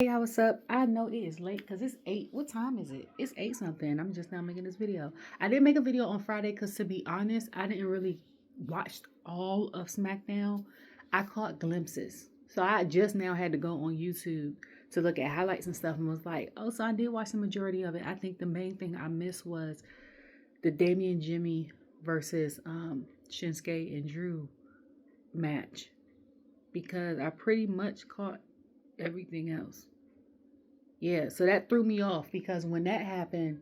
Hey, what's up? I know it is late because it's 8. What time is it? It's 8 something. I'm just now making this video. I didn't make a video on Friday because, to be honest, I didn't really watch all of Smackdown. I caught glimpses. So I just now had to go on YouTube to look at highlights and stuff and was like, oh, so I did watch the majority of it. I think the main thing I missed was the Damien Jimmy versus Shinsuke and Drew match because I pretty much caught everything else. Yeah, so that threw me off because when that happened,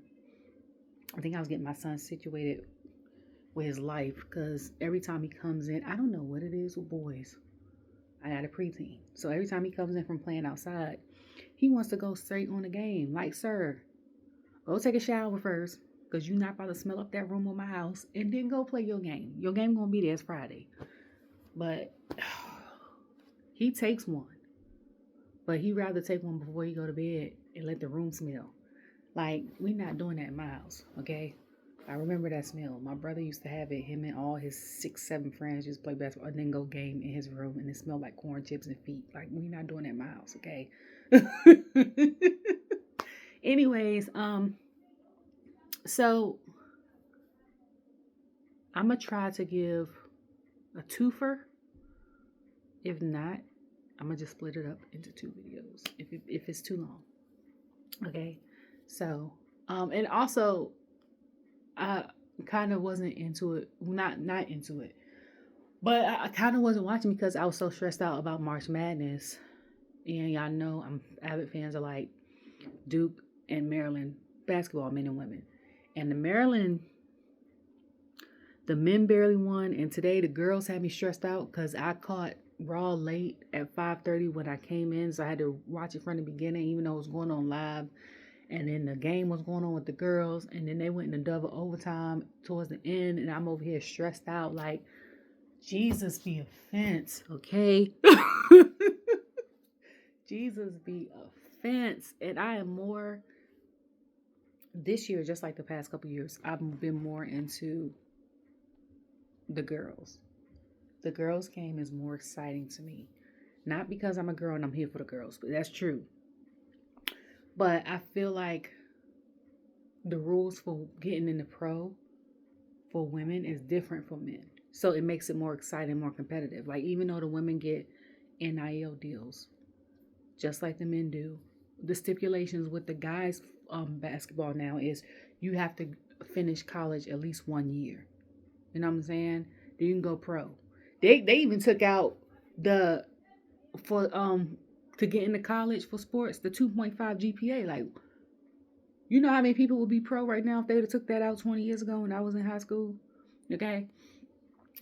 I think I was getting my son situated with his life because every time he comes in, I don't know what it is with boys. I got a preteen. So every time he comes in from playing outside, he wants to go straight on the game. Like, sir, go take a shower first because you're not about to smell up that room of my house and then go play your game. Your game going to be there. It's Friday. But he takes one. But he'd rather take one before he go to bed and let the room smell. Like, we not doing that in my house, okay? I remember that smell. My brother used to have it. Him and all his 6, 7 friends used to play basketball and then go game in his room, and it smelled like corn chips and feet. Like, we not doing that in my house, okay? Anyways, so I'm gonna try to give a twofer. If not, I'm gonna just split it up into 2 videos if it's too long. Okay, so and also I kind of wasn't into it, not into it, but I kind of wasn't watching because I was so stressed out about March Madness, and y'all know I'm avid fans of like Duke and Maryland basketball, men and women, and the men barely won, and today the girls had me stressed out because I caught Raw late at 5:30 when I came in, so I had to watch it from the beginning, even though it was going on live. And then the game was going on with the girls, and then they went into double overtime towards the end, and I'm over here stressed out like, Jesus be offense, okay? Jesus be offense. And I am more, this year, just like the past couple years, I've been more into the girls. The girls game is more exciting to me. Not because I'm a girl and I'm here for the girls, but that's true. But I feel like the rules for getting in the pro for women is different for men. So it makes it more exciting, more competitive. Like, even though the women get NIL deals, just like the men do, the stipulations with the guys basketball now is you have to finish college at least 1 year. You know what I'm saying? Then you can go pro. They even took out the for to get into college for sports, the 2.5 GPA. Like, you know how many people would be pro right now if they would have took that out 20 years ago when I was in high school? Okay.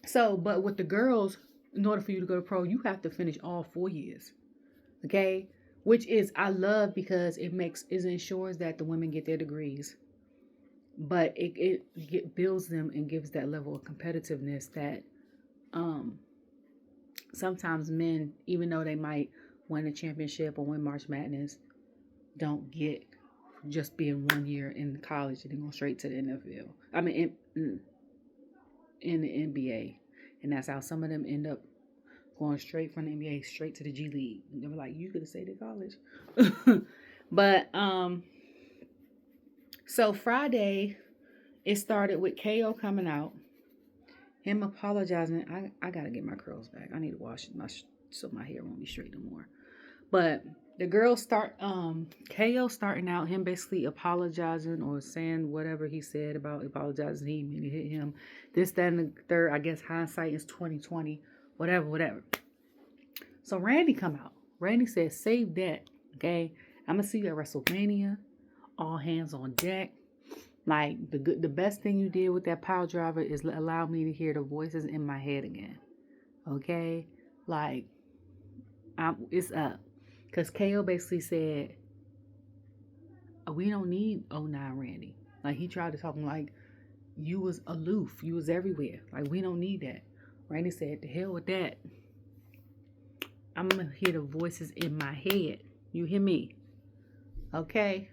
So, but with the girls, in order for you to go to pro, you have to finish all 4 years. Okay. Which is, I love because it ensures that the women get their degrees. But it builds them and gives that level of competitiveness that sometimes men, even though they might win a championship or win March Madness, don't get just being 1 year in college and then go straight to the NFL. I mean, in the NBA. And that's how some of them end up going straight from the NBA straight to the G League. And they were like, you could have stayed at college. But, so Friday, it started with KO coming out. Him apologizing. I gotta get my curls back. I need to wash so my hair won't be straight no more. But the girls start KO starting out, him basically apologizing or saying whatever he said about apologizing. He mean to hit him. This, that, and the third. I guess hindsight is 2020. Whatever. So Randy come out. Randy says, save that. Okay. I'm gonna see you at WrestleMania. All hands on deck. Like, the best thing you did with that power driver is allow me to hear the voices in my head again. Okay? Like, it's up. Because KO basically said, we don't need 09 Randy. Like, he tried to talk like, you was aloof. You was everywhere. Like, we don't need that. Randy said, the hell with that. I'm going to hear the voices in my head. You hear me? Okay?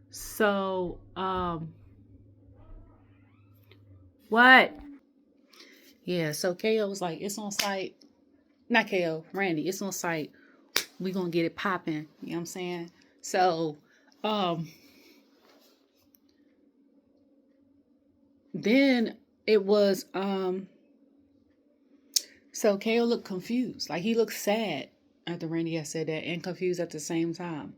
So, what? Yeah, so KO was like, it's on site. Not KO, Randy, it's on site We gonna get it popping. You know what I'm saying? So, then it was, so KO looked confused. Like, he looked sad after Randy had said that and confused at the same time.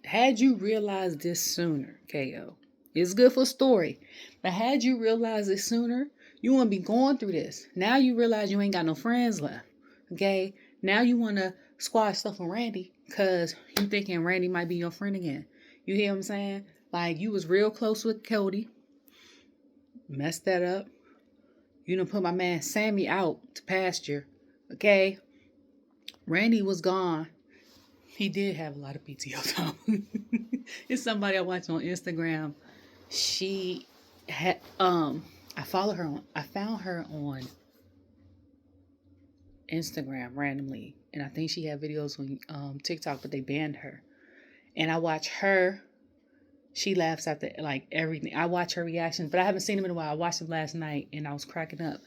Had you realized this sooner, KO, it's good for story, but had you realized it sooner, you wouldn't be going through this. Now you realize you ain't got no friends left. Okay? Now you want to squash stuff with Randy because you thinking Randy might be your friend again. You hear what I'm saying? Like, you was real close with Cody. Messed that up. You done put my man Sammy out to pasture. Okay? Randy was gone. He did have a lot of PTO time. It's somebody I watched on Instagram. She had I found her on Instagram randomly. And I think she had videos on TikTok, but they banned her. And I watch her. She laughs at like everything. I watch her reactions, but I haven't seen them in a while. I watched them last night and I was cracking up.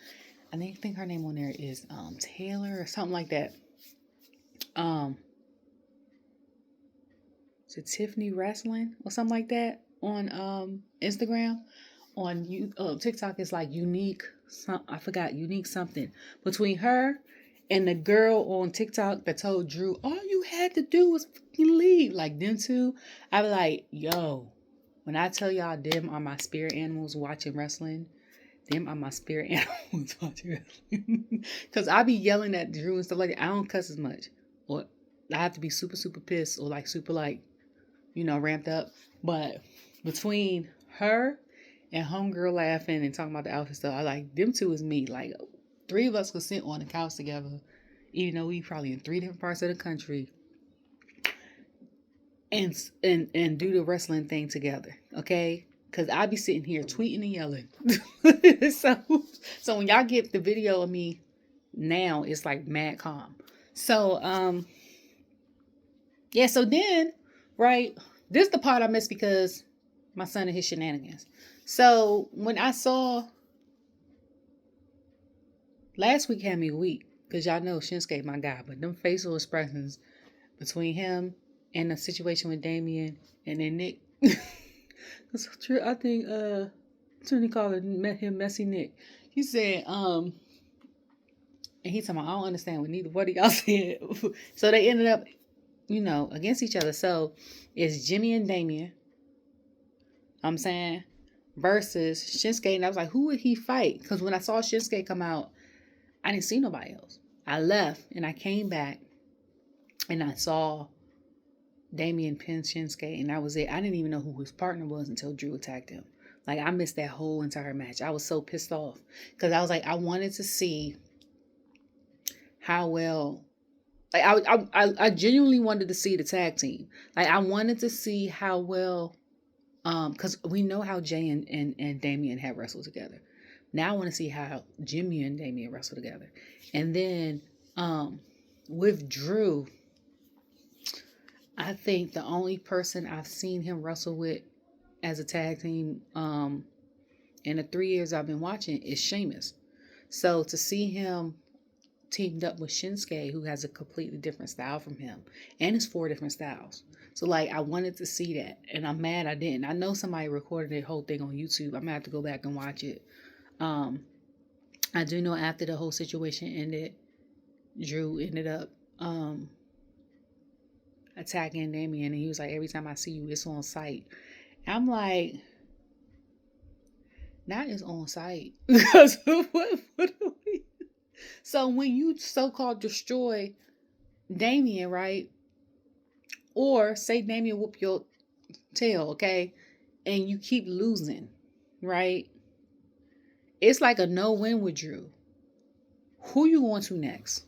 I think her name on there is Taylor or something like that. Is it Tiffany Wrestling or something like that on Instagram? On TikTok is like unique something. Between her and the girl on TikTok that told Drew, all you had to do was fucking leave. Like them two, I be like, yo, when I tell y'all them are my spirit animals watching wrestling, them are my spirit animals watching wrestling. Because I be yelling at Drew and stuff like that. I don't cuss as much. Or I have to be super, super pissed or like super like, ramped up. But between her and homegirl laughing and talking about the outfit stuff, I like them two is me. Like 3 of us could sit on the couch together, even though we probably in 3 different parts of the country, and do the wrestling thing together. Okay? Because I be sitting here tweeting and yelling. So when y'all get the video of me now, it's like mad calm. So yeah, so then, right, this is the part I missed because my son and his shenanigans. So when I saw, last week had me weak, because y'all know Shinsuke my guy, but them facial expressions between him and the situation with Damien and then Nick, that's true. I think Tony Collar met him Messy Nick. He said, and he told me, I don't understand what neither one of y'all said. So they ended up, against each other. So it's Jimmy and Damien, I'm saying, versus Shinsuke. And I was like, who would he fight? Because when I saw Shinsuke come out, I didn't see nobody else. I left and I came back and I saw Damien pin Shinsuke, and that was it. I didn't even know who his partner was until Drew attacked him. Like, I missed that whole entire match. I was so pissed off because I was like, I wanted to see how well, like, I genuinely wanted to see the tag team. Like, I wanted to see how well, because we know how Jay and Damien have wrestled together. Now I want to see how Jimmy and Damien wrestle together. And then with Drew, I think the only person I've seen him wrestle with as a tag team in the 3 years I've been watching is Sheamus. So to see him teamed up with Shinsuke, who has a completely different style from him, and it's 4 different styles. So like, I wanted to see that, and I'm mad I didn't. I know somebody recorded the whole thing on YouTube. I'm gonna have to go back and watch it. I do know after the whole situation ended, Drew ended up attacking Damien, and he was like, every time I see you, it's on sight. I'm like, that is on sight. Because what do we? So when you so-called destroy Damien, right? Or say Damien whoop your tail, okay? And you keep losing, right? It's like a no-win with Drew. Who you going to next?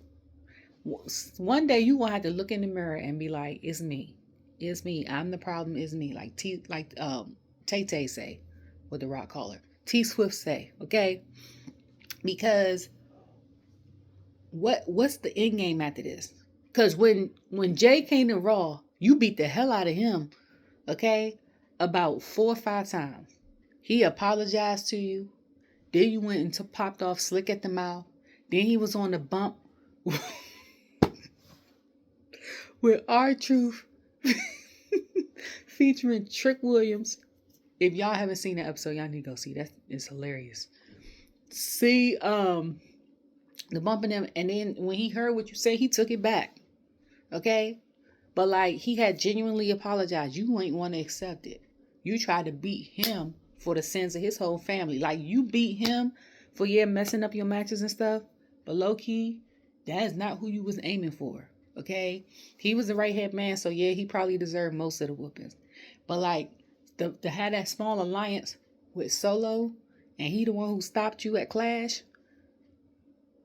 One day you gonna have to look in the mirror and be like, it's me. It's me. I'm the problem, it's me. Like Tay-Tay say, what the Rock call her. T-Swift say, okay? Because what's the end game after this? Because when Jay came to Raw, you beat the hell out of him, okay? About 4 or 5 times. He apologized to you. Then you went and popped off Slick at the mouth. Then he was on the bump with R-Truth featuring Trick Williams. If y'all haven't seen that episode, y'all need to go see that. It's hilarious. See, the bumping him, and then when he heard what you said, he took it back. Okay? But like, he had genuinely apologized. You ain't want to accept it. You tried to beat him for the sins of his whole family. Like, you beat him for, messing up your matches and stuff. But low key, that is not who you was aiming for. Okay? He was the right hand man, so yeah, he probably deserved most of the whoopings. But like, to have that small alliance with Solo, and he the one who stopped you at Clash.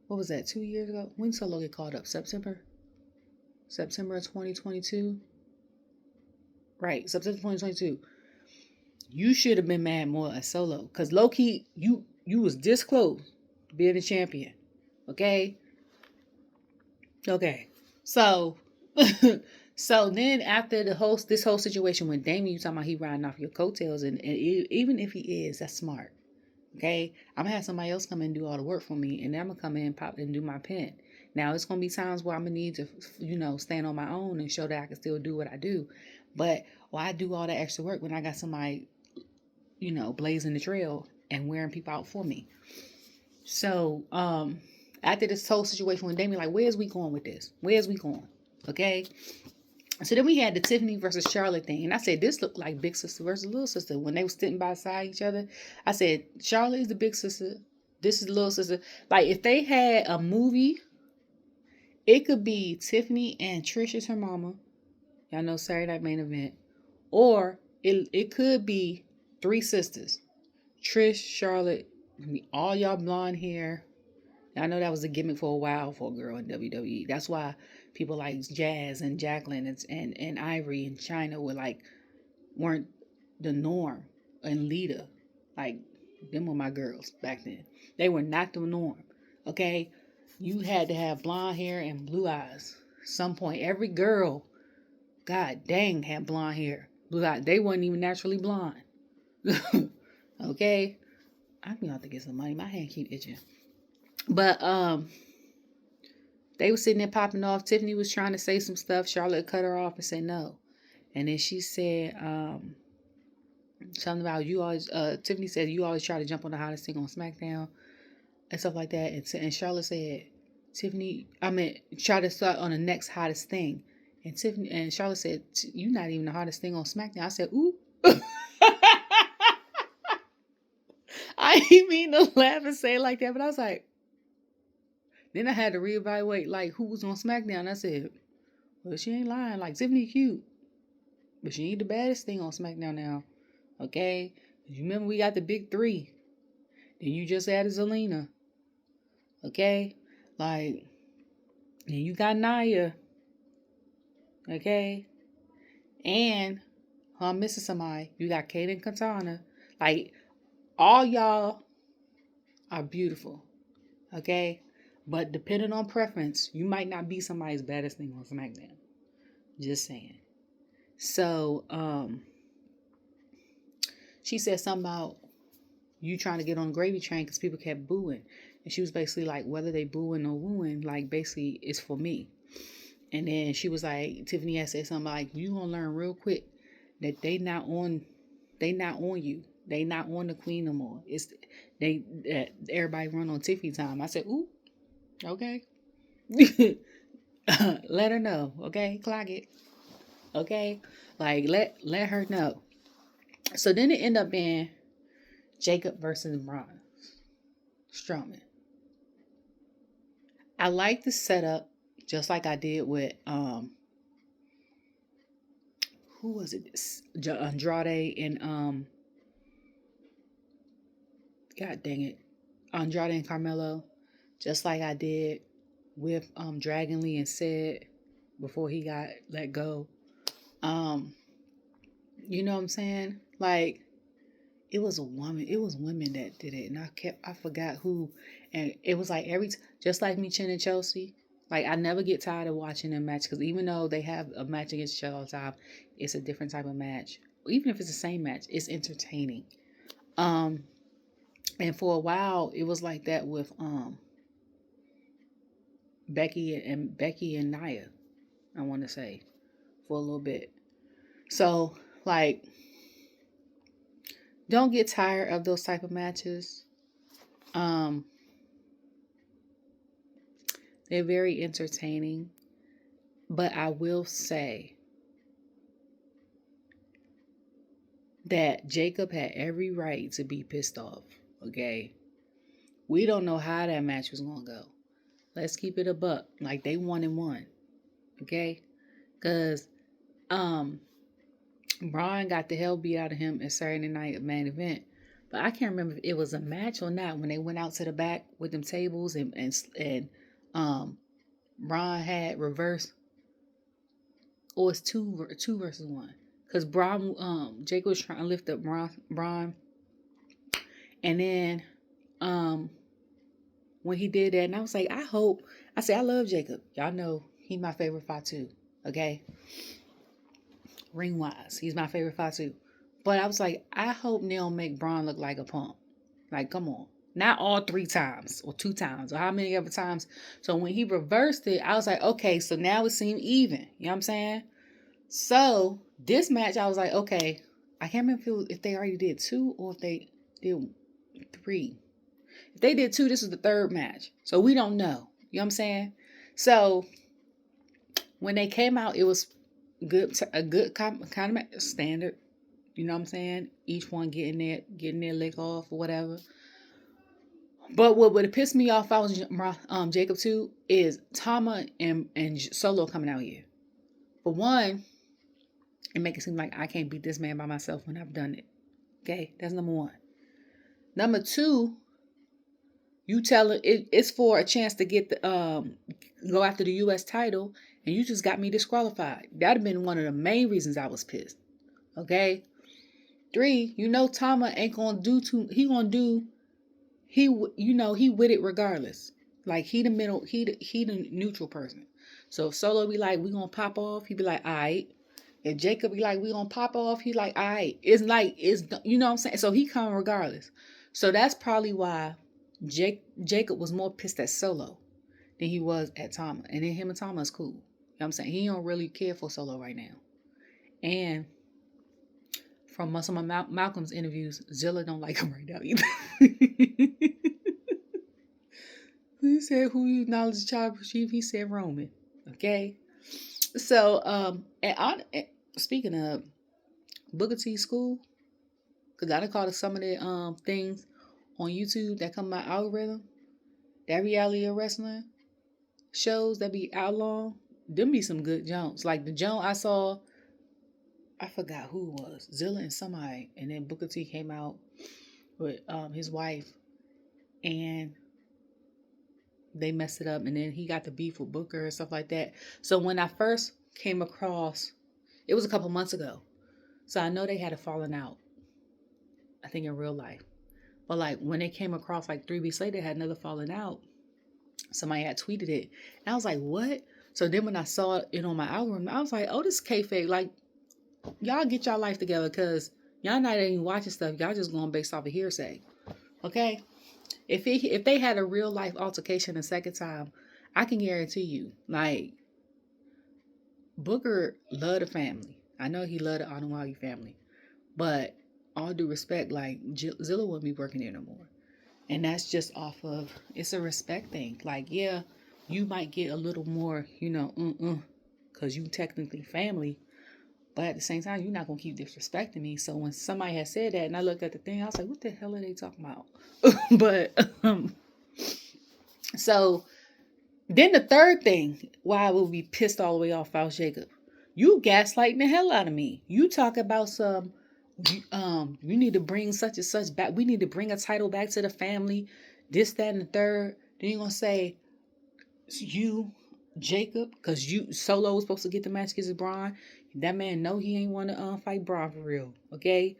What was that, 2 years ago? When Solo get called up? September of 2022? Right, September 2022. You should have been mad more at Solo. Because low-key, you was this close to being the champion. Okay? Okay. So, so then after this whole situation with Damien, you talking about he riding off your coattails, and even if he is, that's smart. Okay, I'm gonna have somebody else come and do all the work for me, and then I'm gonna come in, pop, and do my pen. Now it's gonna be times where I'm gonna need to, stand on my own and show that I can still do what I do. But why do all that extra work when I got somebody, blazing the trail and wearing people out for me? So, after this whole situation with Damien, like, where's we going with this? Where's we going? Okay. So then we had the Tiffany versus Charlotte thing. And I said, this looked like big sister versus little sister. When they were sitting by side each other, I said, Charlotte is the big sister. This is the little sister. Like, if they had a movie, it could be Tiffany and Trish is her mama. Y'all know Saturday Night Main Event. Or it could be three sisters. Trish, Charlotte, all y'all blonde hair. I know that was a gimmick for a while for a girl in WWE. That's why people like Jazz and Jacqueline and Ivory and China weren't the norm. And Lita, like, them were my girls back then. They were not the norm. Okay? You had to have blonde hair and blue eyes. Some point, every girl, god dang, had blonde hair. Blue eyes. They weren't even naturally blonde. Okay? I'm gonna have to get some money. My hand keep itching. But they were sitting there popping off. Tiffany was trying to say some stuff. Charlotte cut her off and said no. And then she said something about you always. Tiffany said you always try to jump on the hottest thing on SmackDown and stuff like that. And Charlotte said, try to start on the next hottest thing. And Charlotte said, you not even the hottest thing on SmackDown. I said, ooh. I didn't mean to laugh and say it like that, but I was like. Then I had to reevaluate, like, who was on SmackDown. I said, well, she ain't lying. Like, Tiffany cute. But she ain't the baddest thing on SmackDown now. Okay? You remember we got the big three. Then you just added Zelina. Okay? Like, then you got Nia. Okay? And, I'm missing somebody. You got Kate and Katana. Like, all y'all are beautiful. Okay? But depending on preference, you might not be somebody's baddest thing on SmackDown. Just saying. So, she said something about you trying to get on the gravy train because people kept booing. And she was basically like, whether they booing or wooing, like, basically, it's for me. And then she was like, Tiffany had said something like, you gonna learn real quick that they not on you. They not on the queen no more. Everybody run on Tiffany time. I said, ooh. Okay. Let her know. Okay. Clock it. Okay. Like, let her know. So then it ended up being Jacob versus Braun Strowman. I like the setup just like I did with who was it? Andrade and God dang it. Andrade and Carmelo. Just like I did with Dragon Lee and Sid before he got let go. You know what I'm saying? Like, it was a woman. It was women that did it. And I forgot who. And it was like just like me, Chin and Chelsea. Like, I never get tired of watching them match. Because even though they have a match against each other all the time, it's a different type of match. Even if it's the same match, it's entertaining. And for a while, it was like that with Becky and Nia, I want to say, for a little bit. So, like, don't get tired of those type of matches. They're very entertaining. But I will say that Jacob had every right to be pissed off. Okay? We don't know how that match was going to go. Let's keep it a buck. Like, they 1-1. Okay? Because Braun got the hell beat out of him at Saturday night main event. But I can't remember if it was a match or not when they went out to the back with them tables and Braun had reverse, or it's two versus one. Because Jake was trying to lift up Braun. And then when he did that, and I was like, I love Jacob. Y'all know he's my favorite Fatu. Okay? Ring wise, he's my favorite Fatu. But I was like, I hope they don't make Braun look like a punk. Like, come on. Not all 3 times or 2 times or how many other times. So when he reversed it, I was like, okay, so now it seemed even. You know what I'm saying? So this match, I was like, okay, I can't remember if they already did 2 or if they did 3. If they did 2, this was the 3rd match. So we don't know. You know what I'm saying? So when they came out, it was a good kind of standard. You know what I'm saying? Each one getting their lick off or whatever. But what would piss me off if I was Jacob too is Tama and Solo coming out here. For one, it make it seem like I can't beat this man by myself when I've done it. Okay, that's number 1. Number 2, you tell it's for a chance to get the go after the U.S. title, and you just got me disqualified. That'd have been one of the main reasons I was pissed. Okay. 3, Tama ain't gonna do too. He gonna do. He with it regardless. Like he the neutral person. So if Solo be like, we gonna pop off, he be like, all right. If Jacob be like, we gonna pop off, he like, all right. It's you know what I'm saying? So he come regardless. So that's probably why Jacob was more pissed at Solo than he was at Tama. And then him and Tama is cool. You know what I'm saying? He don't really care for Solo right now. And from some of Malcolm's interviews, Zilla don't like him right now either. He said, who you acknowledge the child chief? He said Roman. Okay. So, speaking of Booker T school, because I done caught some of the things on YouTube that come my algorithm, that reality of wrestling shows that be out long, them be some good jumps. Like the jump I saw, I forgot who it was, Zilla and somebody, and then Booker T came out with his wife, and they messed it up, and then he got the beef with Booker and stuff like that. So when I first came across, it was a couple months ago, so I know they had a falling out, I think in real life. But like when they came across like 3 weeks later, they had another falling out. Somebody had tweeted it, and I was like, what? So then when I saw it on my algorithm, I was like, oh, this is kayfabe. Like, y'all get y'all life together, because y'all not even watching stuff. Y'all just going based off of hearsay. Okay? If they had a real life altercation a second time, I can guarantee you, like, Booker loved the family. I know he loved the Anwagi family. But all due respect, like, Zilla wouldn't be working there no more. And that's just off of, it's a respect thing. Like, yeah, you might get a little more, because you technically family. But at the same time, you're not going to keep disrespecting me. So when somebody had said that and I looked at the thing, I was like, what the hell are they talking about? But, so then the third thing, why I would be pissed all the way off about Jacob. You gaslighting the hell out of me. You talk about some, you need to bring such and such back. We need to bring a title back to the family. This, that, and the third. Then you're going to say, you, Jacob, because Solo was supposed to get the match against Braun. That man know he ain't want to fight Braun for real. Okay?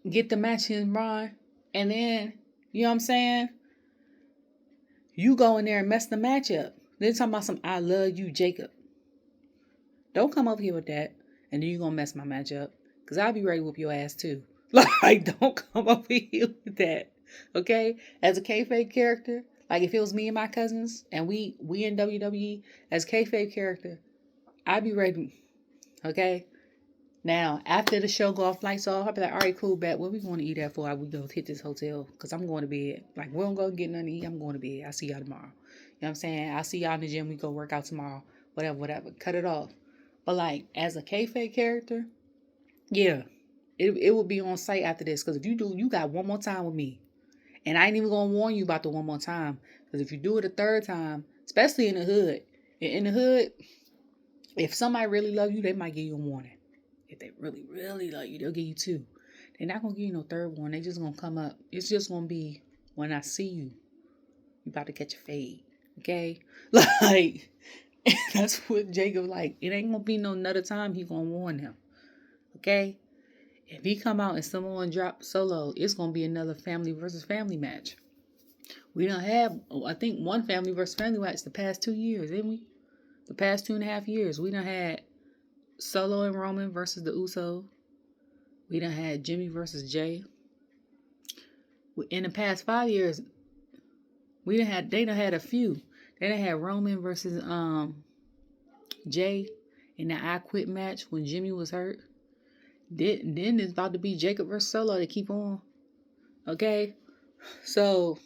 Get the match against Braun. And then, you know what I'm saying? You go in there and mess the match up. Then talking about some, I love you, Jacob. Don't come up here with that. And then you're going to mess my match up. Because I'll be ready to whoop your ass too. Like, don't come up here with that. Okay? As a kayfabe character, like if it was me and my cousins and we in WWE as kayfabe character, I be ready. Okay. Now, after the show go off, lights off, I'll be like, all right, cool, bet. What we going to eat at for? We go hit this hotel because I'm going to bed. Like, we don't go get nothing to eat. I'm going to bed. I'll see y'all tomorrow. You know what I'm saying? I'll see y'all in the gym. We go work out tomorrow. Whatever. Cut it off. But, like, as a kayfabe character, yeah, it would be on site after this. Because if you do, you got one more time with me. And I ain't even going to warn you about the one more time. Because if you do it a third time, especially in the hood, if somebody really love you, they might give you a warning. If they really, really love you, they'll give you two. They're not going to give you no third one. They just going to come up. It's just going to be, when I see you, you about to catch a fade. Okay? Like, that's what Jacob like. It ain't going to be no another time he going to warn him. Okay? If he come out and someone drop solo, it's going to be another family versus family match. We don't have, I think, one family versus family match the past 2 years, didn't we? The past 2.5 years. We done had Solo and Roman versus the Usos. We done had Jimmy versus Jay. In the past 5 years, they done had a few. They done had Roman versus Jay in the I Quit match when Jimmy was hurt. Then it's about to be Jacob versus Solo to keep on. Okay? So,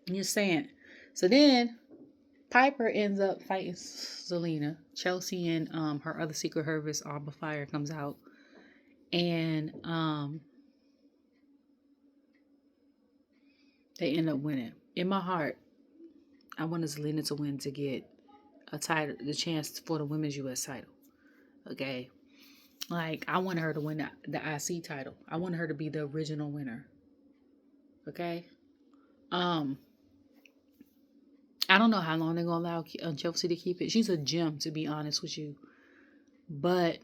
I'm just saying. So then, Piper ends up fighting Zelina. Chelsea and her other secret herbalist, Alba Fire, comes out. And they end up winning. In my heart, I wanted Zelina to win to get a title, the chance for the women's U.S. title. Okay? Like, I wanted her to win the IC title. I wanted her to be the original winner. Okay? I don't know how long they're going to allow Chelsea to keep it. She's a gem, to be honest with you. But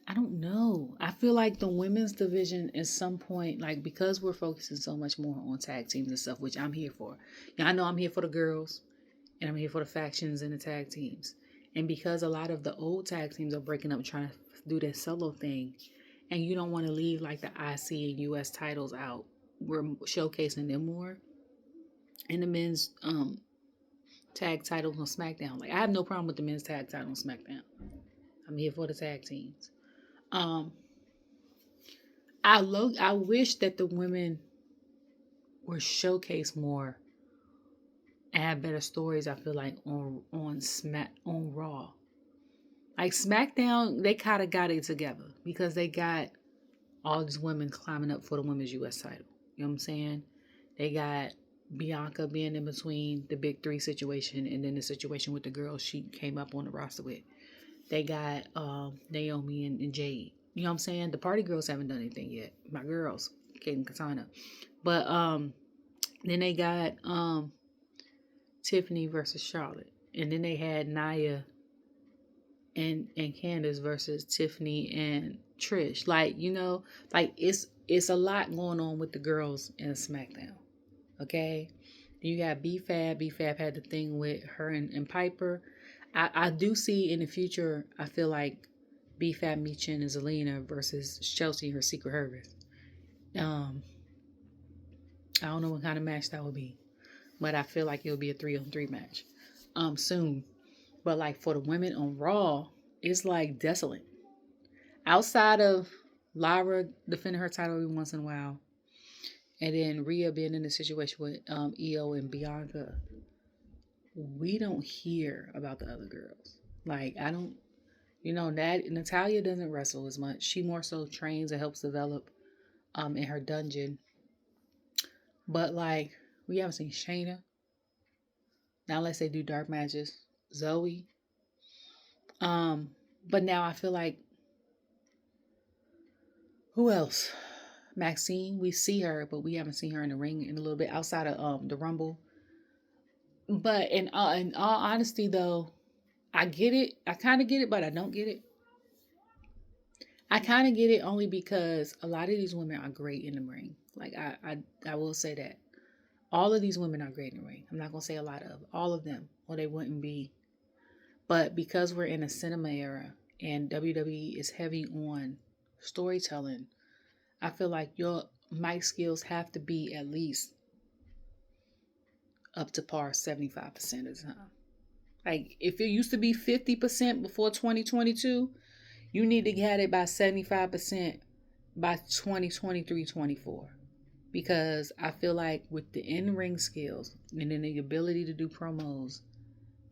I don't know. I feel like the women's division at some point, like, because we're focusing so much more on tag teams and stuff, which I'm here for. I know I'm here for the girls, and I'm here for the factions and the tag teams. And because a lot of the old tag teams are breaking up trying to do this solo thing, and you don't want to leave, like, the IC and US titles out, we're showcasing them more. And the men's tag titles on Smackdown. Like, I have no problem with the men's tag title on SmackDown. I'm here for the tag teams. I wish that the women were showcased more and had better stories. I feel like on Raw, like SmackDown, they kind of got it together because they got all these women climbing up for the women's U.S. title. You know what I'm saying? They got Bianca being in between the big three situation and then the situation with the girls she came up on the roster with. They got Naomi and Jade. You know what I'm saying? The party girls haven't done anything yet. My girls, Kate and Katana. But then they got Tiffany versus Charlotte. And then they had Nia and Candace versus Tiffany and Trish. Like, you know, like it's a lot going on with the girls in SmackDown. Okay? You got B-Fab. B-Fab had the thing with her and Piper. I do see in the future, I feel like B-Fab, Michin, and Zelina versus Chelsea, her secret herbalist. I don't know what kind of match that will be, but I feel like it'll be a 3-on-3 match soon. But like for the women on Raw, it's like desolate. Outside of Lyra defending her title every once in a while, and then Rhea being in a situation with Io and Bianca, we don't hear about the other girls. Like, I don't, Natalia doesn't wrestle as much. She more so trains and helps develop in her dungeon. But like, we haven't seen Shayna. Now unless they do dark matches. Zoe. But now I feel like, who else? Maxine, we see her, but we haven't seen her in the ring in a little bit outside of the Rumble. But in all honesty, though, I get it. I kind of get it, but I don't get it. I kind of get it only because a lot of these women are great in the ring. Like, I will say that. All of these women are great in the ring. I'm not going to say a lot of. All of them. Or they wouldn't be. But because we're in a cinema era and WWE is heavy on storytelling, I feel like your mic skills have to be at least up to par 75% of the time. Like, if it used to be 50% before 2022, you need to get it by 75% by 2023-24. Because I feel like with the in-ring skills and then the ability to do promos,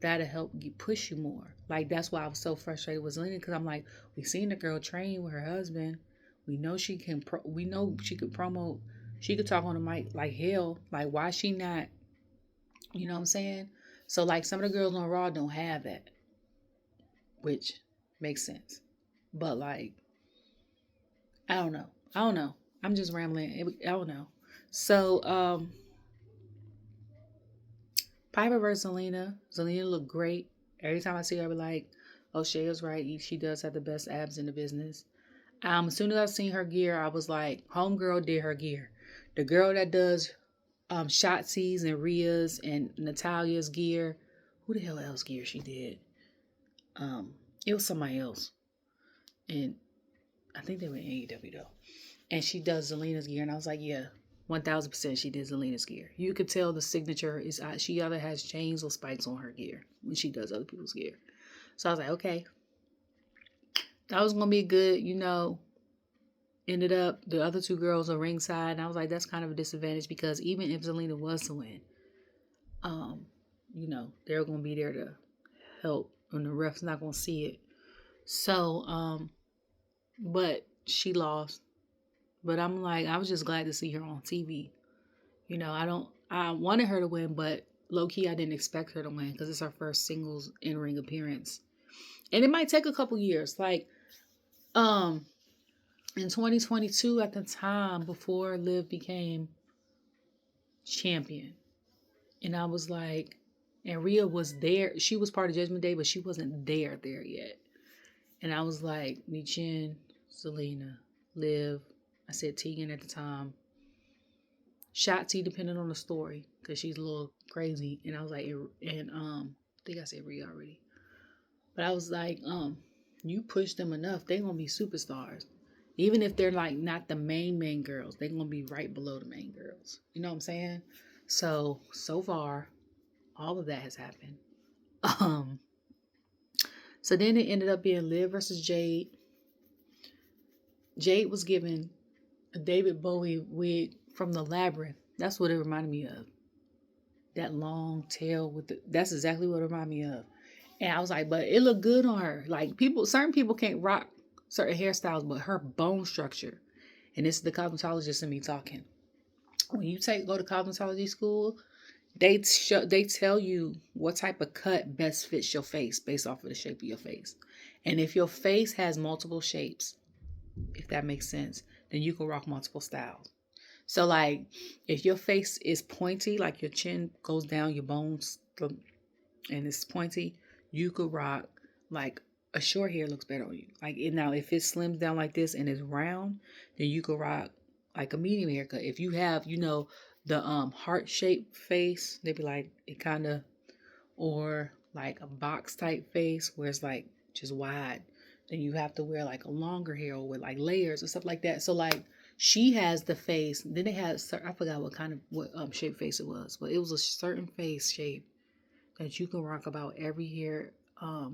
that'll help you push you more. Like, that's why I was so frustrated with Zelina, because I'm like, we seen the girl train with her husband. We know she can. We know she could promote. She could talk on the mic like hell. Like, why she not? You know what I'm saying? So like, some of the girls on Raw don't have that, which makes sense. But like, I don't know. I don't know. I'm just rambling. I don't know. So Piper versus Zelina. Zelina looked great. Every time I see her, I be like, oh, Shay is right. She does have the best abs in the business. As soon as I seen her gear, I was like, homegirl did her gear. The girl that does Shotzi's and Rhea's and Natalia's gear. Who the hell else gear she did? It was somebody else. And I think they were in AEW though. And she does Zelina's gear. And I was like, yeah, 1000% she did Zelina's gear. You could tell the signature is she either has chains or spikes on her gear when she does other people's gear. So I was like, okay. That was going to be good, Ended up, the other two girls are ringside. And I was like, that's kind of a disadvantage because even if Zelina was to win, they're going to be there to help and the ref's not going to see it. So, but she lost. But I'm like, I was just glad to see her on TV. I wanted her to win, but low-key, I didn't expect her to win because it's her first singles in-ring appearance. And it might take a couple years. Like, in 2022, at the time, before Liv became champion, and I was like, and Rhea was there. She was part of Judgment Day, but she wasn't there yet. And I was like, Michin, Zelina, Liv. I said Tegan at the time. Shotzi, depending on the story, because she's a little crazy. And I was like, and I think I said Rhea already. But I was like, you push them enough, they're gonna be superstars. Even if they're like not the main girls, they're gonna be right below the main girls. You know what I'm saying? So far, all of that has happened. So then it ended up being Liv versus Jade. Jade was given a David Bowie wig from the Labyrinth. That's what it reminded me of. That long tail that's exactly what it reminded me of. And I was like, but it looked good on her. Like, certain people can't rock certain hairstyles, but her bone structure, and this is the cosmetologist in me talking. When you go to cosmetology school, they tell you what type of cut best fits your face based off of the shape of your face. And if your face has multiple shapes, if that makes sense, then you can rock multiple styles. So like, if your face is pointy, like your chin goes down, your bones, and it's pointy, you could rock like a short hair looks better on you. Like, now if it slims down like this and it's round, then you could rock like a medium haircut. If you have, the heart shaped face, they'd be like it kind of, or like a box type face where it's like just wide, then you have to wear like a longer hair or with like layers and stuff like that. So like, she has the face. Then they had, I forgot what shape face it was, but it was a certain face shape that you can rock about every hair. So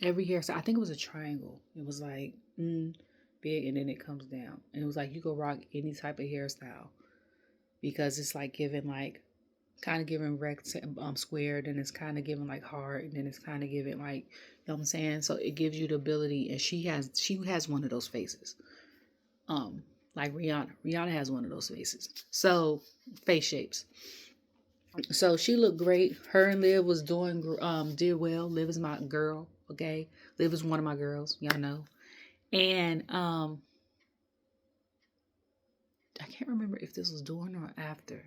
I think it was a triangle. It was like big, and then it comes down, and it was like you could rock any type of hairstyle because it's like giving like kind of giving square, then it's kind of giving like heart, and then it's kind of giving like, you know what I'm saying? So it gives you the ability, and she has one of those faces. Like Rihanna has one of those faces. So face shapes. So she looked great. Her and Liv was did well. Liv is my girl, okay? Liv is one of my girls, y'all know. And I can't remember if this was during or after.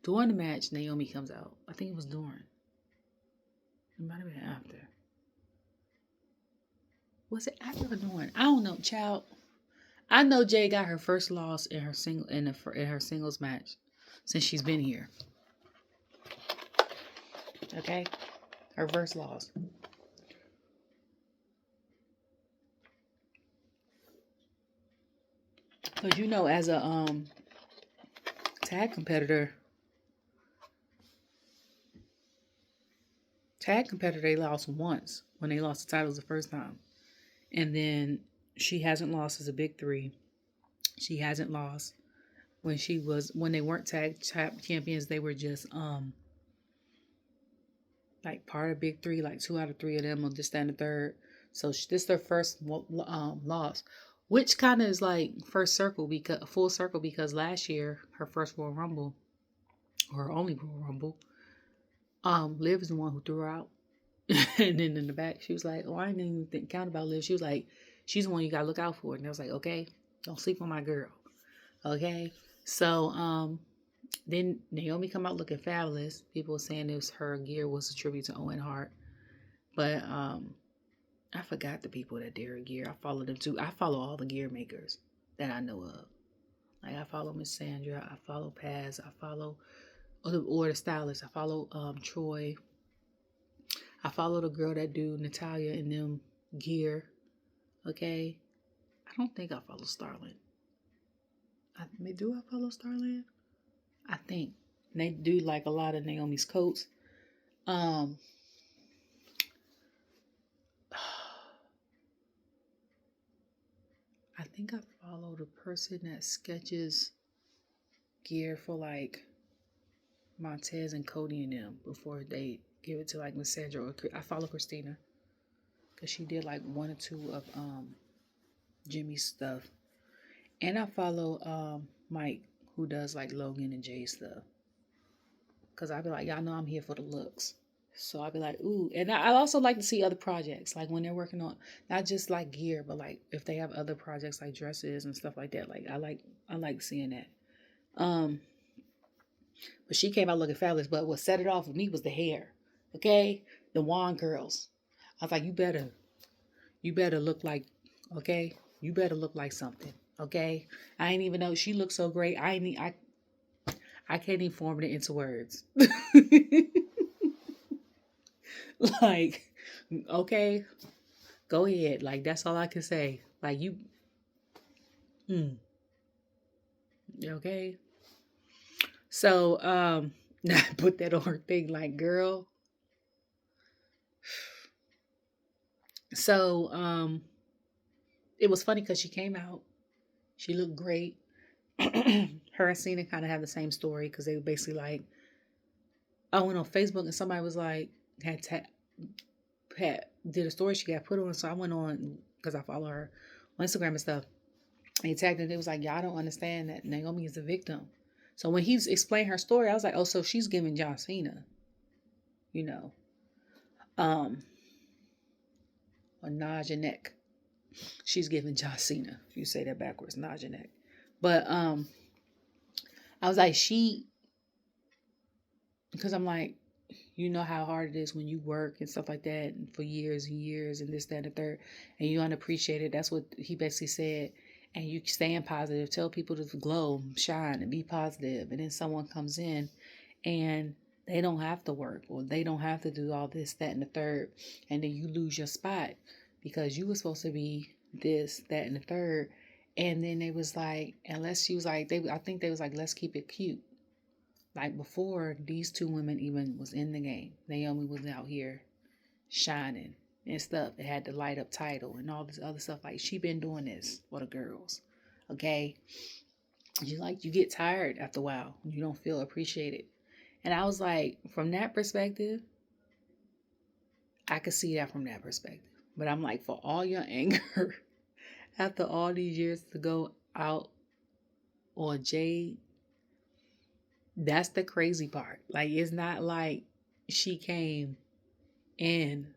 During the match, Naomi comes out. I think it was during. It might have been after. Was it after or during? I don't know, child. I know Jade got her first loss in her singles match since she's been here. Okay, her first loss. Because as a tag competitor, tag competitor they lost once when they lost the titles the first time. And then she hasn't lost as a big three. She hasn't lost when they weren't tag champions, they were just like part of big three, like 2 out of 3 of them will just stand the third. So this is their first loss, which kind of is like full circle because last year her first Royal Rumble, or her only Royal Rumble, Liv is the one who threw her out. And then in the back, she was like, "Oh, I didn't even count about Liv." She was like, "She's the one you gotta look out for." And I was like, "Okay, don't sleep on my girl." Okay, so then Naomi come out looking fabulous. People were saying her gear was a tribute to Owen Hart, but I forgot the people that did her gear. I follow them too. I follow all the gear makers that I know of. Like I follow Miss Sandra, I follow Paz, I follow or the stylist. I follow Troy. I follow the girl that do Natalia and them gear. Okay. I don't think I follow Starlin. Do I follow Starlin? I think. They do like a lot of Naomi's coats. I think I follow the person that sketches gear for like Montez and Cody and them before they give it to like Miss Sandra. Or I follow Christina because she did like 1 or 2 of Jimmy's stuff. And I follow Mike, who does like Logan and Jay stuff. Because I be like, y'all know I'm here for the looks. So I be like, ooh. And I also like to see other projects. Like when they're working on, not just like gear, but like if they have other projects like dresses and stuff like that. Like I like seeing that. But she came out looking fabulous. But what set it off for me was the hair. Okay? The wand curls. I was like, you better look like, okay? You better look like something. Okay? I ain't even know she looked so great. I can't even form it into words. Like, okay, go ahead. Like, that's all I can say. Like, okay. So, I put that on her thing, like, girl. So, it was funny because she came out. She looked great. Her and Cena kind of have the same story because they were basically like, I went on Facebook and somebody was like, did a story she got put on. So I went on because I follow her on Instagram and stuff. And he tagged it. It was like, y'all don't understand that Naomi is a victim. So when he's explained her story, I was like, oh, so she's giving John Cena, you know, or Naja Neck. She's giving John Cena. If you say that backwards, Naja Neck. But I was like, because I'm like, you know how hard it is when you work and stuff like that and for years and years and this, that, and the third, and you unappreciate it. That's what he basically said. And you staying positive, tell people to glow, shine, and be positive. And then someone comes in and they don't have to work or they don't have to do all this, that, and the third. And then you lose your spot because you were supposed to be this, that, and the third. And then they was like, unless she was like, I think they was like, let's keep it cute. Like before these 2 women even was in the game, Naomi was out here shining and stuff. It had the light up title and all this other stuff. Like she been doing this for the girls. Okay. You get tired after a while. You don't feel appreciated. And I was like, from that perspective, I could see that from that perspective. But I'm like, for all your anger after all these years to go out on Jade, that's the crazy part. Like, it's not like she came in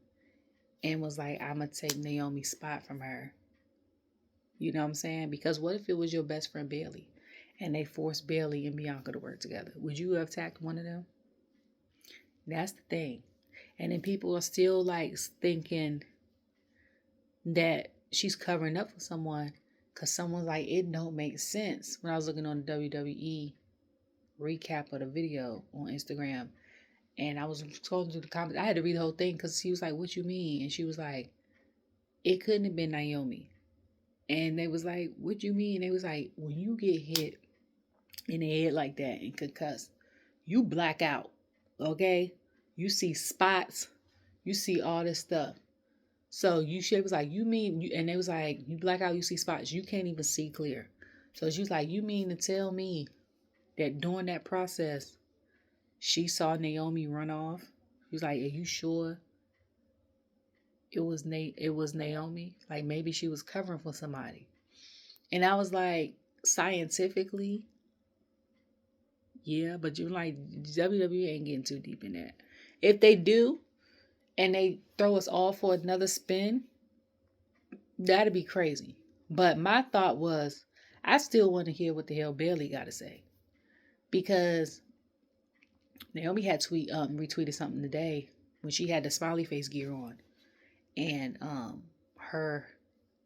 and was like, I'm going to take Naomi's spot from her. You know what I'm saying? Because what if it was your best friend Bailey and they forced Bailey and Bianca to work together? Would you have attacked one of them? That's the thing. And then people are still like thinking that she's covering up for someone because someone's like, it don't make sense. When I was looking on the WWE recap of the video on Instagram, and I was scrolling through the comments. I had to read the whole thing because she was like, what you mean? And she was like, it couldn't have been Naomi. And they was like, what you mean? They was like, when you get hit in the head like that and concussed, you black out. Okay? You see spots. you see all this stuff. So she was like, you mean, and they was like, you black out, you see spots, you can't even see clear. So she was like, you mean to tell me that during that process, she saw Naomi run off? She was like, are you sure it was Naomi? Like maybe she was covering for somebody. And I was like, scientifically, yeah, but you're like, WWE ain't getting too deep in that. If they do, and they throw us all for another spin, that'd be crazy. But my thought was, I still want to hear what the hell Bailey got to say, because Naomi had retweeted something today when she had the smiley face gear on, and her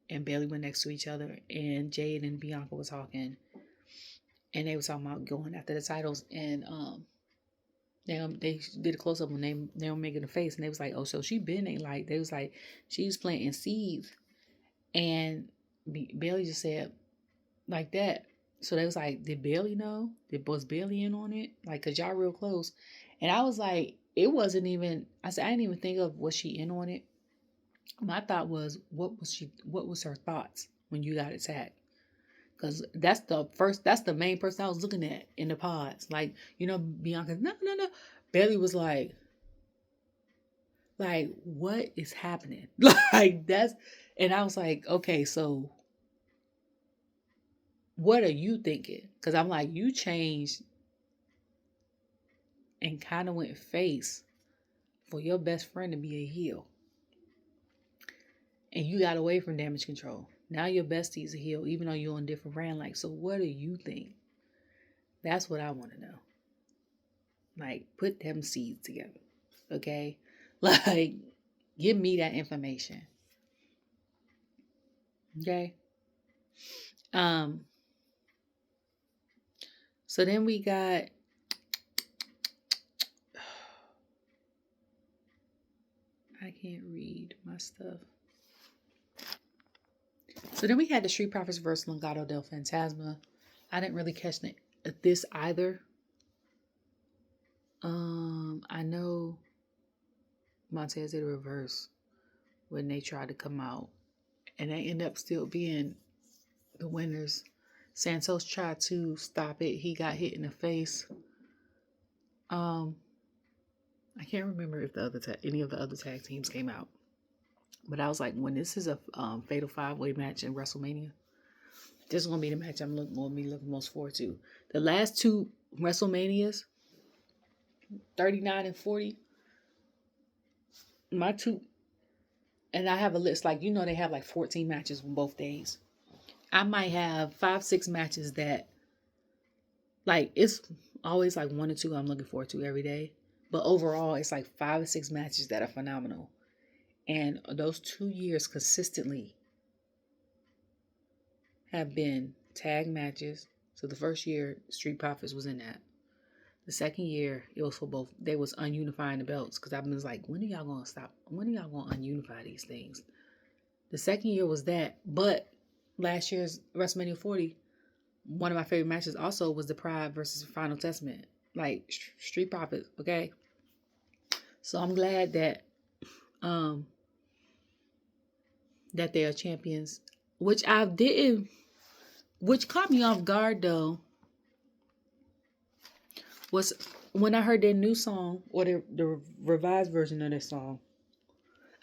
and Bailey were next to each other, and Jade and Bianca was talking, and they were talking about going after the titles, and they did a close up when they were making the face, and they was like, oh, so she been ain't like, they was like, she was planting seeds, and Bailey just said like that. So they was like, did Bailey know? Was Bailey in on it? Like, cause y'all real close. And I was like, it wasn't even, I said, I didn't even think of, was she in on it? My thought was, what was her thoughts when you got attacked? Cause that's the main person I was looking at in the pods. Like, Bianca, no. Bailey was like, what is happening? And I was like, okay, so what are you thinking? Because I'm like, you changed and kind of went face for your best friend to be a heel. And you got away from Damage Control. Now your bestie's a heel, even though you're on a different brand. Like, so what do you think? That's what I want to know. Like, put them seeds together. Okay? Like, give me that information. Okay? So then we got I can't read my stuff. So then we had the Street Profits versus Legado del Fantasma. I didn't really catch this either. I know Montez did a reverse when they tried to come out, and they end up still being the winners. Santos tried to stop it. He got hit in the face. I can't remember if any of the other tag teams came out. But I was like, when this is a fatal 5-way match in WrestleMania, this is going to be the match I'm looking most forward to. The last two WrestleManias, 39 and 40, my two, and I have a list, like, they have like 14 matches on both days. I might have 5-6 matches that, like, it's always like 1 or 2 I'm looking forward to every day. But overall, it's like 5 or 6 matches that are phenomenal. And those 2 years consistently have been tag matches. So the first year, Street Profits was in that. The second year, it was for both. They was ununifying the belts, because I've been like, when are y'all going to stop? When are y'all going to ununify these things? The second year was that. But last year's WrestleMania 40, one of my favorite matches also was the Pride versus Final Testament. Like, Street Profits, okay? So I'm glad that that they are champions, which caught me off guard though, was when I heard their new song, or the revised version of their song.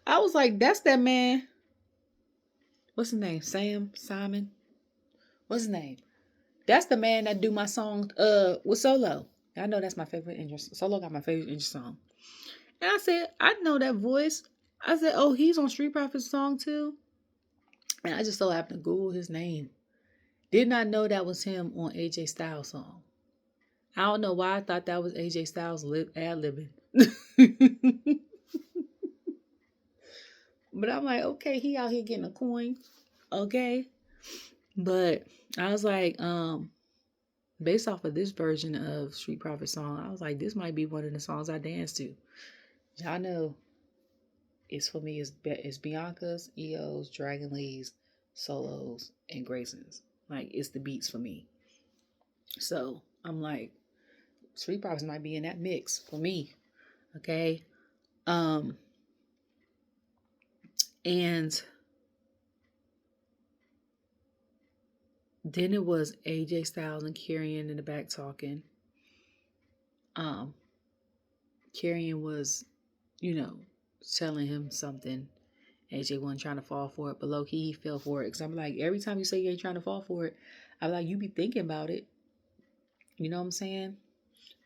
I was like, that's that man. What's his name? Simon? What's his name? That's the man that do my song with Solo. I know that's my favorite intro. Solo got my favorite intro song. And I said, I know that voice. I said, oh, he's on Street Profits song too. And I just so happened to Google his name. Did not know that was him on AJ Styles song. I don't know why I thought that was AJ Styles ad-libbing. But I'm like, okay, he out here getting a coin. Okay. But I was like, based off of this version of Street Profits song, I was like, this might be one of the songs I dance to. Y'all know it's for me, it's Bianca's, EO's, Dragon Lee's, Solo's, and Grayson's. Like, it's the beats for me. So I'm like, Street Profits might be in that mix for me. Okay. And then it was AJ Styles and Karrion in the back talking. Karrion was, telling him something. AJ wasn't trying to fall for it, but low key he fell for it. Because I'm like, every time you say you ain't trying to fall for it, I'm like, you be thinking about it. You know what I'm saying?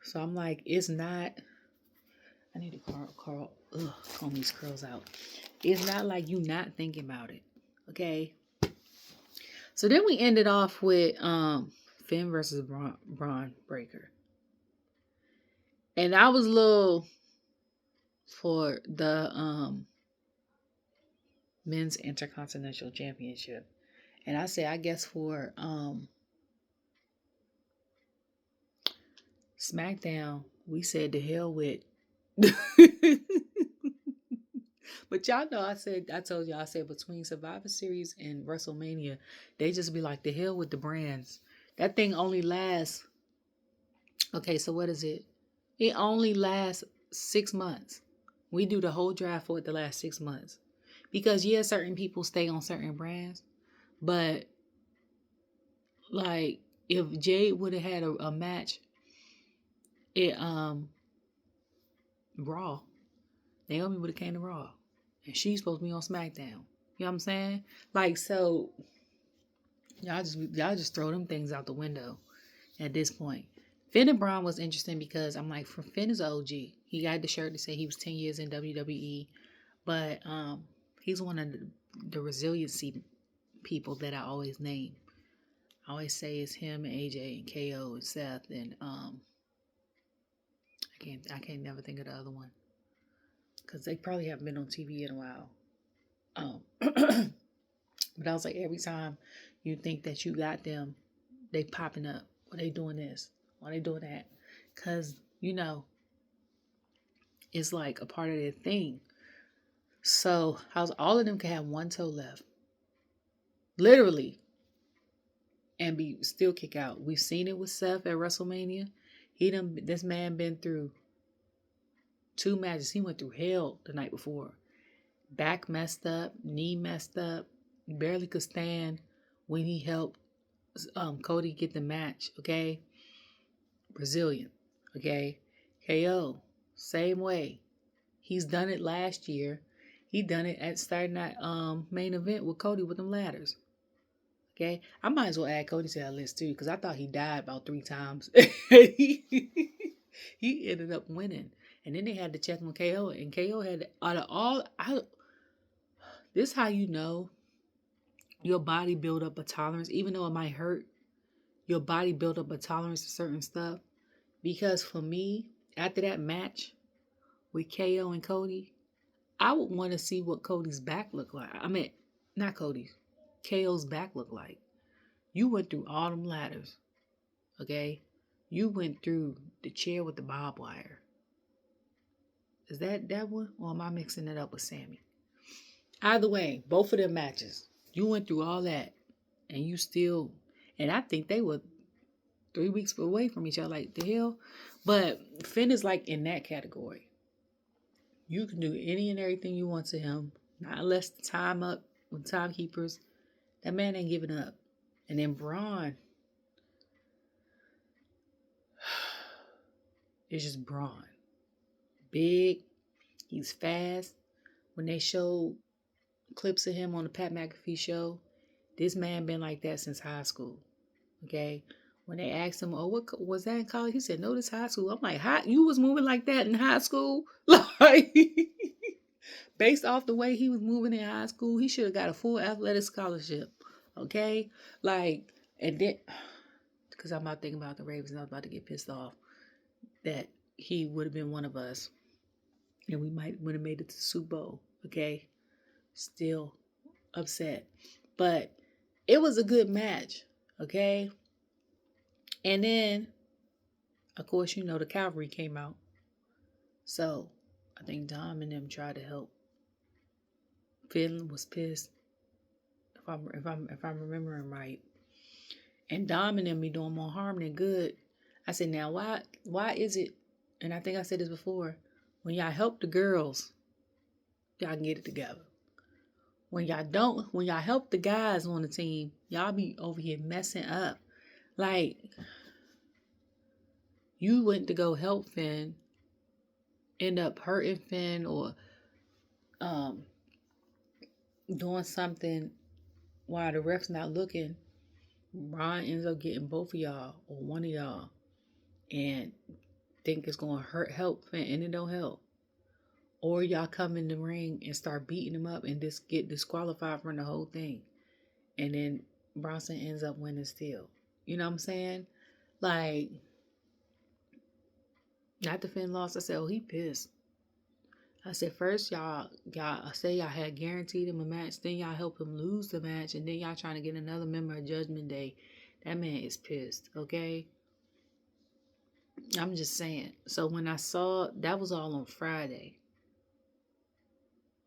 So I'm like, it's not. I need to comb these curls out. It's not like you not thinking about it. Okay? So then we ended off with Finn versus Braun Breaker. And I was a little for the men's Intercontinental Championship. And I say, I guess for Smackdown, we said to hell with. But y'all know I told y'all, I said between Survivor Series and WrestleMania, they just be like, the hell with the brands. That thing only lasts. Okay, so what is it? It only lasts 6 months. We do the whole draft for it the last 6 months. Because yeah, certain people stay on certain brands. But like if Jade would have had a match at Raw, Naomi would have came to Raw. And she's supposed to be on SmackDown. You know what I'm saying? Like, so y'all just throw them things out the window at this point. Finn and Braun was interesting because I'm like, for Finn is an OG. He got the shirt to say he was 10 years in WWE. But he's one of the resiliency people that I always name. I always say it's him and AJ and KO and Seth and I can't never think of the other one. Because they probably haven't been on TV in a while. But I was like, every time you think that you got them, they popping up. Or they doing this. Or they doing that. Because, it's like a part of their thing. So, all of them can have one toe left. Literally. And be still kick out. We've seen it with Seth at WrestleMania. This man been through 2 matches. He went through hell the night before. Back messed up, knee messed up, barely could stand when he helped Cody get the match. Okay, Brazilian. Okay, KO same way. He's done it last year. He done it at starting that main event with Cody with them ladders. Okay, I might as well add Cody to that list too because I thought he died about 3 times. He ended up winning. And then they had to check on KO. And KO had, this is how you know your body build up a tolerance. Even though it might hurt, your body build up a tolerance to certain stuff. Because for me, after that match with KO and Cody, I would want to see what Cody's back looked like. I mean, not Cody's. KO's back looked like. You went through all them ladders. Okay? You went through the chair with the barbed wire. Is that one? Or am I mixing it up with Sammy? Either way, both of them matches. You went through all that. And you still... And I think they were 3 weeks away from each other. Like, the hell? But Finn is like in that category. You can do any and everything you want to him. Not unless the time up with timekeepers. That man ain't giving up. And then Braun... It's just Braun. Big. He's fast. When they showed clips of him on the Pat McAfee show, this man been like that since high school. Okay? When they asked him, oh, what was that in college? He said, no, this high school. I'm like, you was moving like that in high school? Like, based off the way he was moving in high school, he should have got a full athletic scholarship. Okay? Like, and then, because I'm not thinking about the Ravens, and I was about to get pissed off that he would have been one of us. And we would have made it to the Super Bowl. Okay? Still upset. But it was a good match. Okay? And then, of course, the cavalry came out. So, I think Dom and them tried to help. Finn was pissed. If I'm remembering right. And Dom and them be doing more harm than good. I said, now why is it, and I think I said this before, when y'all help the girls, y'all can get it together. when y'all help the guys on the team, y'all be over here messing up. Like, you went to go help Finn, end up hurting Finn or um doing something while the ref's not looking. Braun ends up getting both of y'all or one of y'all and think it's gonna help Finn, and it don't help. Or y'all come in the ring and start beating him up and just get disqualified from the whole thing. And then Bronson ends up winning still. You know what I'm saying? Like, not the Finn lost. I said, oh, he pissed. I said, first y'all say y'all had guaranteed him a match, then y'all help him lose the match, and then y'all trying to get another member of Judgment Day. That man is pissed, okay? I'm just saying. So when I saw, that was all on Friday.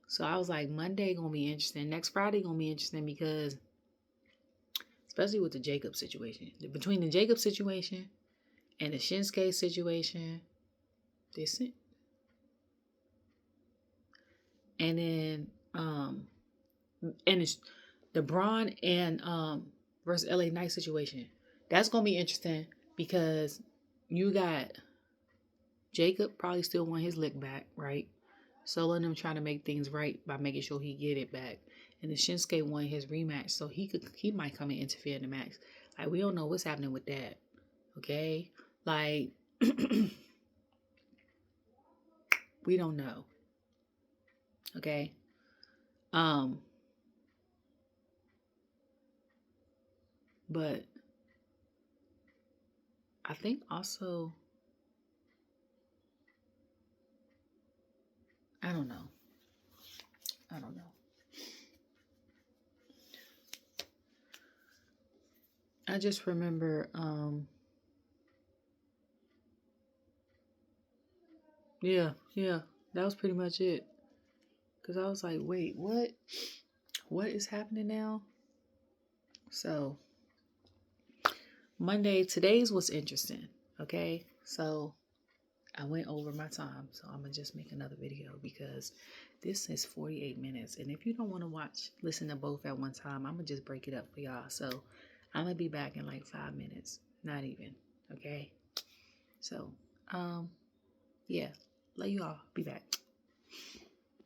So I was like, Monday gonna be interesting. Next Friday gonna be interesting because, especially with the Jacob situation. Between the Jacob situation and the Shinsuke situation, and then and it's the Braun and versus LA Knight situation. That's gonna be interesting because you got Jacob probably still want his lick back, right? Solo and them trying to make things right by making sure he get it back. And the Shinsuke won his rematch, so he might come and interfere in the match. Like, we don't know what's happening with that. Okay? Like, we don't know. Okay? But I think also, I don't know. I just remember, yeah, that was pretty much it. Because I was like, wait, what? What is happening now? So, Monday, today's was interesting, okay? So, I went over my time, so I'm going to just make another video because this is 48 minutes. And if you don't want to listen to both at one time, I'm going to just break it up for y'all. So, I'm going to be back in like 5 minutes. Not even, okay? So, yeah, love you all. Be back.